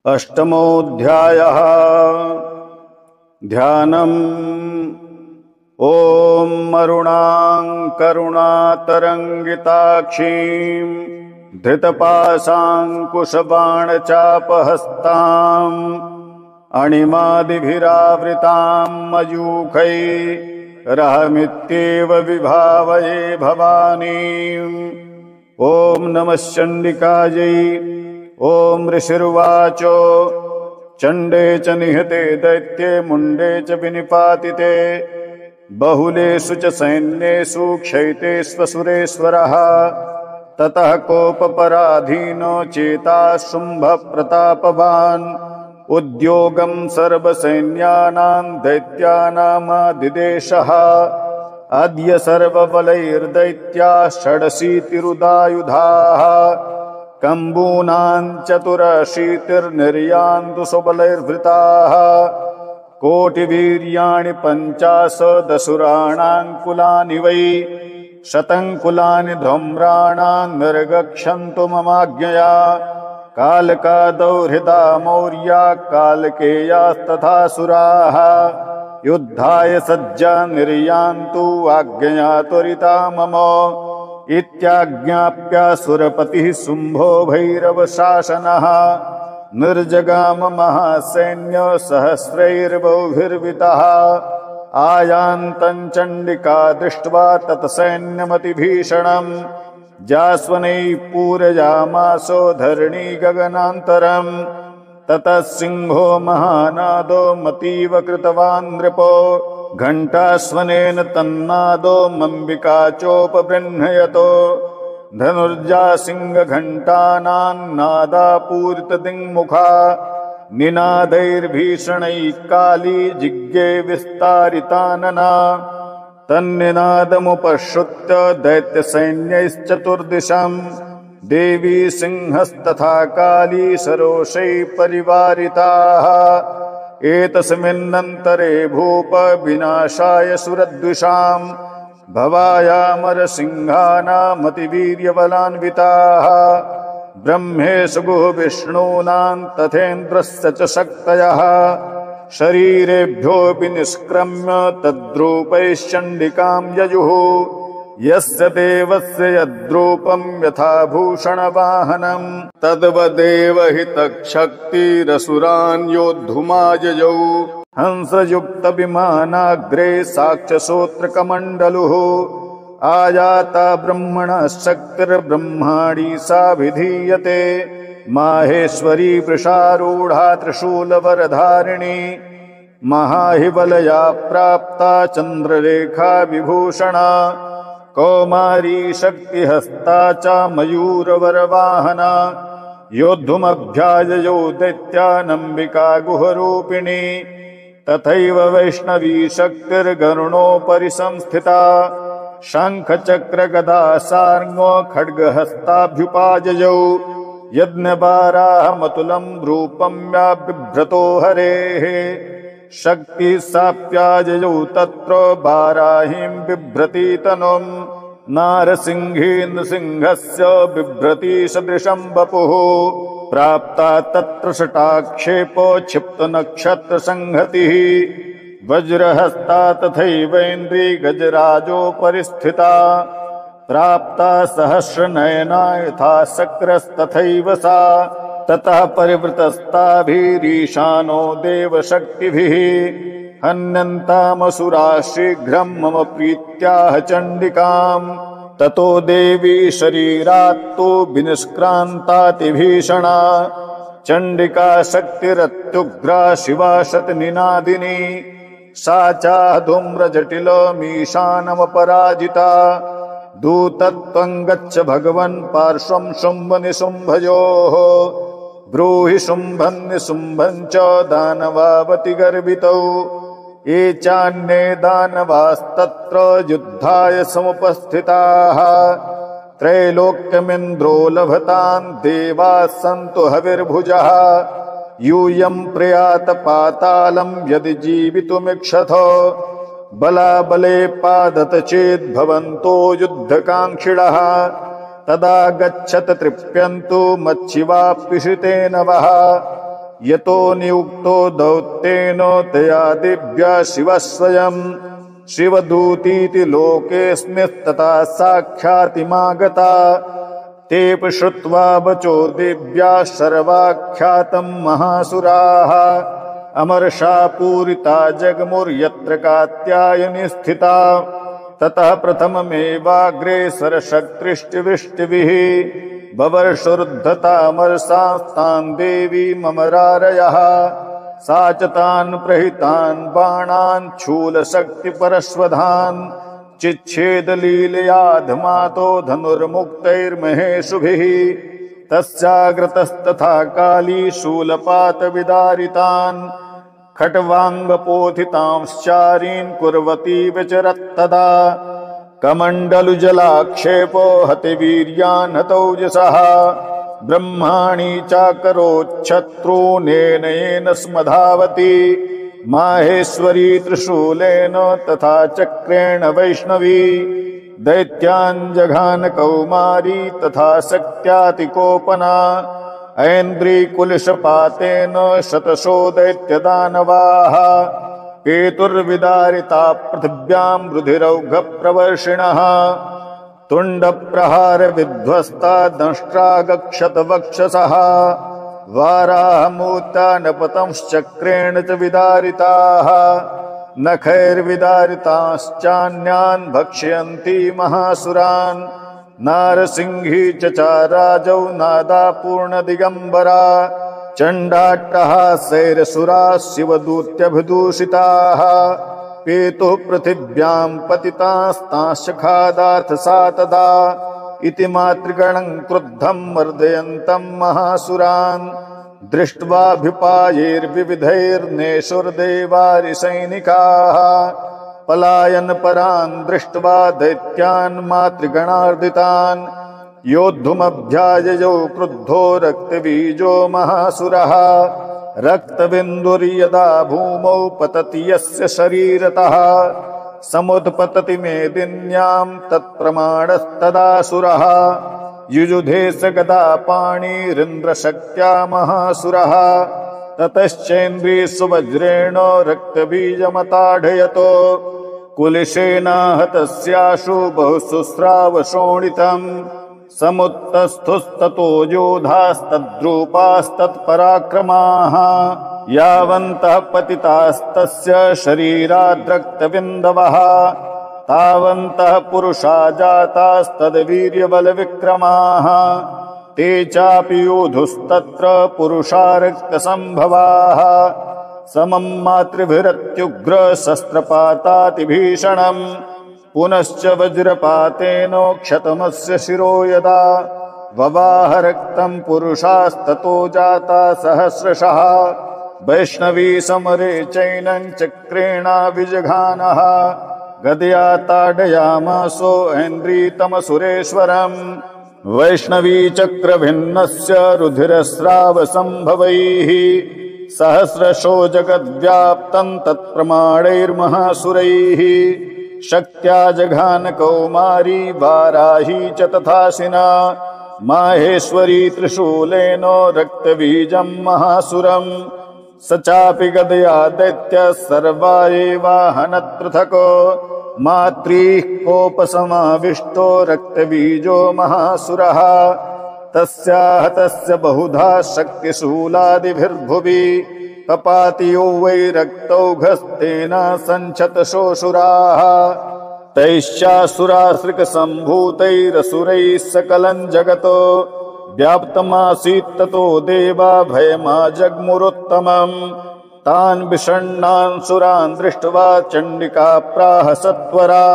अष्टमोऽध्यायः। ध्यानम्। ॐ अरुणां करुणातरङ्गिताक्षीं धृतपाशाङ्कुशबाणचापहस्ताम् अणिमादिभिरावृतां मयूखैरहमित्येव विभावये भवानीम्। ॐ नमः चण्डिकायै। ॐ ऋषिर्वाच चण्डे च निहते दैत्ये मुण्डे च विनिपातिते बहुलेषु च सैन्येषु क्षयिते स्वसुरेश्वरः। ततः कोपपराधीनो चेता शुम्भः प्रतापवान् उद्योगं सर्वसैन्यानां दैत्यानामादिदेशः। अद्य सर्वबलैर्दैत्याः षडशीतिरुदायुधाः कम्बूनां चतुरशीतिर्निर्यान्तु सुबलैर्वृताः। कोटिवीर्याणि 50 कुलानि वै शतङ्कुलानि धूम्राणां निर्गच्छन्तु ममाज्ञया। कालकादौ हृदा मौर्या कालकेयास्तथा सुराः युद्धाय सज्जा निर्यान्तु आज्ञया त्वरिता मम। इत्याज्ञाप्यासुरपतिः शुम्भो भैरवशासनः निर्जगाम महासैन्य सहस्रैर्बहुभिर्वितः। आयान्तं चण्डिका दृष्ट्वा तत्सैन्यमतिभीषणम् जास्वनैः पूरयामासो धरणी गगनान्तरम्। ततः सिंहो महानादो मतीव कृतवान् नृपो घण्टास्वनेन तन्नादो मम्बिका चोपबृह्णयतो। धनुर्जा सिंहघण्टानां नादापूरितदिङ्मुखा निनादैर्भीषणैः काली जिज्ञे विस्तारितानना। तन्निनादमुपश्रुत्य दैत्यसैन्यैश्चतुर्दिशं देवी सिंहस्तथा काली सरोषैः परिवारिताः। एतस्मिन्नन्तरे भूप विनाशाय सुरद्विषां भवायामरसिंहानामतिवीर्यबलान्विताः। ब्रह्मेश गुहविष्णूनां तथेन्द्रस्य च शक्तयः शरीरेभ्योऽपि निष्क्रम्य तद्रूपैश्चण्डिकां ययुः। यस्य देवस्य यद्रूपं यथा भूषणवाहनं तद्वदेव हि तच्छक्तिरसुरान् योद्धुमाययौ। हंसयुक्तविमानाग्रे साक्षसोत्रकमण्डलुः आयाता ब्रह्मणः शक्तिर्ब्रह्माणी साभिधीयते। माहेश्वरी वृषारूढा त्रिशूलवरधारिणी महाहिबलया प्राप्ता चन्द्ररेखा विभूषणा। कौमारी शक्तिहस्ता च मयूरवरवाहना योद्धुमभ्याययौ दैत्यानम्बिका गुहरूपिणी। तथैव वैष्णवी शक्तिर्गरुणोपरि संस्थिता शङ्खचक्रगदा सार्ङ्गो खड्गहस्ताभ्युपाययौ। यज्ञवाराहमतुलं रूपं या बिभ्रतो हरेः शक्तिः साप्याययौ तत्र वाराहीं बिभ्रती तनुम्। नारसिंहेन्द्रसिंहस्य बिभ्रती सदृशं वपुः प्राप्ता तत्र शटाक्षेपो क्षिप्तनक्षत्रसंहतिः। वज्रहस्ता तथैवेन्द्री गजराजोपरि स्थिता प्राप्ता सहस्रनयना यथा शक्रस्तथैव सा। ततः परिवृतस्ताभिरीशानो देवशक्तिभिः हन्यन्तामसुरा शीघ्रं मम प्रीत्याह चण्डिकाम्। ततो देवी शरीरात्तु विनिष्क्रान्तातिभीषणा चण्डिका शक्तिरत्युग्रा शिवा शतनिनादिनी। सा चाह धूम्रजटिलमीशानमपराजिता। दूतत्वं गच्छ भगवन् पार्श्वं शुम्भनिशुम्भयोः। ब्रूहि शुम्भन्निशुम्भं च दानवावति गर्वितौ। ये चान्ये दानवास्तत्र युद्धाय समुपस्थिताः। त्रैलोक्यमिन्द्रो लभतां देवाः सन्तु हविर्भुजः। यूयं प्रयात पातालं यदि जीवितुमिच्छथ। बलाबले पादत चेद्भवन्तो युद्धकाङ्क्षिणः। तदा गच्छत तृप्यन्तु मच्छिवाप्युषिते नवः यतो नियुक्तो दौत्येन तया दिव्या शिवः स्वयं शिवदूतीति लोकेऽस्मिस्तथा साक्षातिमागता तेऽपि श्रुत्वा वचो दिव्या सर्वाख्यातं महासुराः अमर्षा पूरिता जगमुर्यत्र कात्यायनी स्थिता ततः प्रथममेवाग्रेसरशक्तिष्टिविष्टिभिः बवर्षुर्धतामरसास्तान् देवी ममरारयः सा च तान् प्रहितान् बाणान् शूलशक्तिपरश्वधान् चिच्छेदलीलयाधमातो धनुर्मुक्तैर्महेषुभिः तस्याग्रतस्तथा काली शूलपातविदारितान् खट्वाङ्गपोथितांश्चारीन् कुर्वती विचरत्तदा कमण्डलुजलाक्षेपो हतिवीर्यान् हतौजसः ब्रह्माणि चाकरोच्छत्रूनेन येन स्मधावती माहेश्वरी त्रिशूलेन तथा चक्रेण वैष्णवी दैत्यान् जघान कौमारी तथा शक्त्यातिकोपना ऐन्द्रीकुलिशपातेन शतशो दैत्यदानवाः केतुर्विदारिता पृथिव्यां रुधिरौघप्रवर्षिणः तुण्डप्रहारविध्वस्ता दंष्ट्रागक्षतवक्षसः वाराहमूर्तानपतंश्चक्रेण च विदारिताः नखैर्विदारिताश्चान्यान् भक्ष्यन्ति महासुरान् नारसिंही चचाराजौ नादापूर्णदिगम्बरा चण्डाट्टहासैरसुराः शिवदूत्यभिदूषिताः पेतुः पृथिव्यां पतितास्तांश्चखादार्थसा तदा इति मातृगणं क्रुद्धं मर्दयन्तं महासुरान् दृष्ट्वाभिपायैर्विविधैर्नेषुर्देवारिसैनिकाः पलायनपरान् दृष्ट्वा दैत्यान् मातृगणार्दितान् योद्धुमभ्याययौ क्रुद्धो रक्तबीजो महासुरः रक्तबिन्दुर्यदा भूमौ पतति यस्य शरीरतः समुत्पतति मेदिन्यां तत्प्रमाणस्तदासुरः युजुधे स गदापाणिरिन्द्रशक्त्या महासुरः ततश्चैन्द्रियसुवज्रेण रक्तबीजमताडयतो कुलिशेनाहतस्याशु बहुशुस्रावशोणितम् समुत्तस्थुस्ततो योधास्तद्रूपास्तत्पराक्रमाः यावन्तः पतितास्तस्य शरीराद्रक्तबिन्दवः तावन्तः पुरुषा जातास्तद्वीर्यबलविक्रमाः ते चापि योधुस्तत्र पुरुषा रक्तसम्भवाः समं मातृभिरत्युग्र शस्त्रपातातिभीषणम् पुनश्च वज्रपातेन क्षतमस्य शिरो यदा ववाह रक्तं पुरुषास्ततो जाता सहस्रशः वैष्णवी समरे चैनं चक्रेणा विजघानः गदया ताडयामासो ऐन्द्रीतमसुरेश्वरम् वैष्णवी चक्रभिन्नस्य रुधिरस्रावसम्भवैः सहस्रशो जगद्व्याप्तं तत्प्रमाणैर्महासुरैः शक्त्या जघान कौमारी वाराही च तथासिना माहेश्वरी त्रिशूलेन रक्तबीजं महासुरम् स चापि गदया दैत्य सर्वा एवाहनत्पृथको मात्रीः कोपसमाविष्टो रक्तबीजो महासुरः तस्याहतस्य बहुधा शक्तिशूलादिभिर्भुवि पपातियो वै रक्तौघस्तेन सञ्छतशोऽसुराः तैश्चासुरासृकसम्भूतैरसुरैः सकलं जगतो व्याप्तमासीत्ततो देवा भयमाजग्मुरुत्तमम् तान् विषण्णान् सुरान् दृष्ट्वा चण्डिका प्राह सत्वरा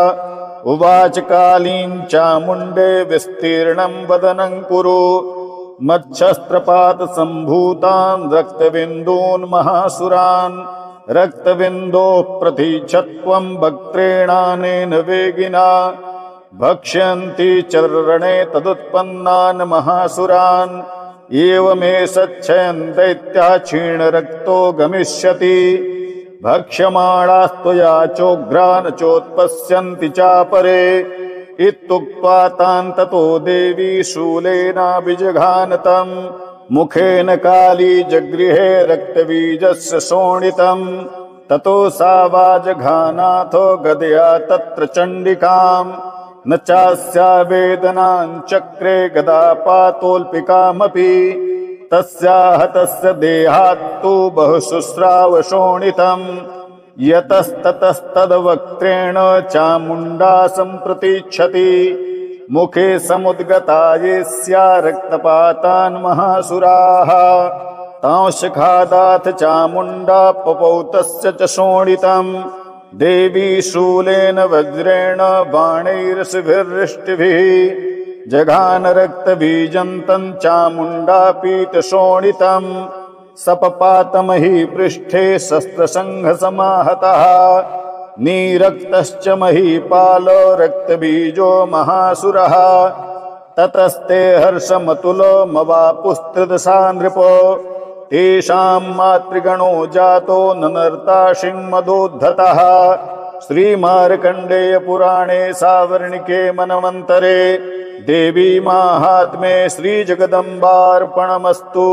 उवाच कालीं चामुण्डे विस्तीर्णं वदनं कुरु मच्छस्त्रपातसम्भूतान् रक्तबिन्दून् महासुरान् रक्तबिन्दोः प्रतीच्छत्वं वक्त्रेणानेन वेगिना भक्ष्यन्ति चरणे तदुत्पन्नान् महासुरान् एवमेषच्छयन् दैत्याः क्षीणरक्तो गमिष्यति भक्ष्यमाणास्त्वया चोग्रान् चोत्पश्यन्ति चापरे इत्युक्त्वा तान् ततो देवी शूलेनाभिजघानतम् मुखेन काली जगृहे रक्तबीजस्य शोणितम् ततो सा वाजघानाथो गदया तत्र चण्डिकाम् न चास्या वेदनां चक्रे गदापातोऽल्पिकामपि तस्याः तस्य देहात्तु बहुशुस्राव शोणितम् यतस्ततस्तद्वक्त्रेण चामुण्डा सम्प्रतीच्छति मुखे समुद्गता येस्या रक्तपातान् महासुराः तांशखादाथ चामुण्डा पपौ तस्य च शोणितम् देवी शूलेन वज्रेण बाणैरशिभिर्रिष्टिभिः जघान रक्तबीजन्तम् चामुण्डा पीतशोणितम् सपपातमही पृष्ठे शस्त्रसङ्घसमाहतः नीरक्तश्च महीपालो रक्तबीजो महासुरः ततस्ते हर्षमतुलो मवापुस्त्रिदशा नृपो तेषां मातृगणो जातो ननर्ताशिङ्मदोद्धतः श्रीमार्कण्डेय पुराणे सावर्णिके मनवन्तरे देवी माहात्म्ये श्रीजगदम्बार्पणमस्तु।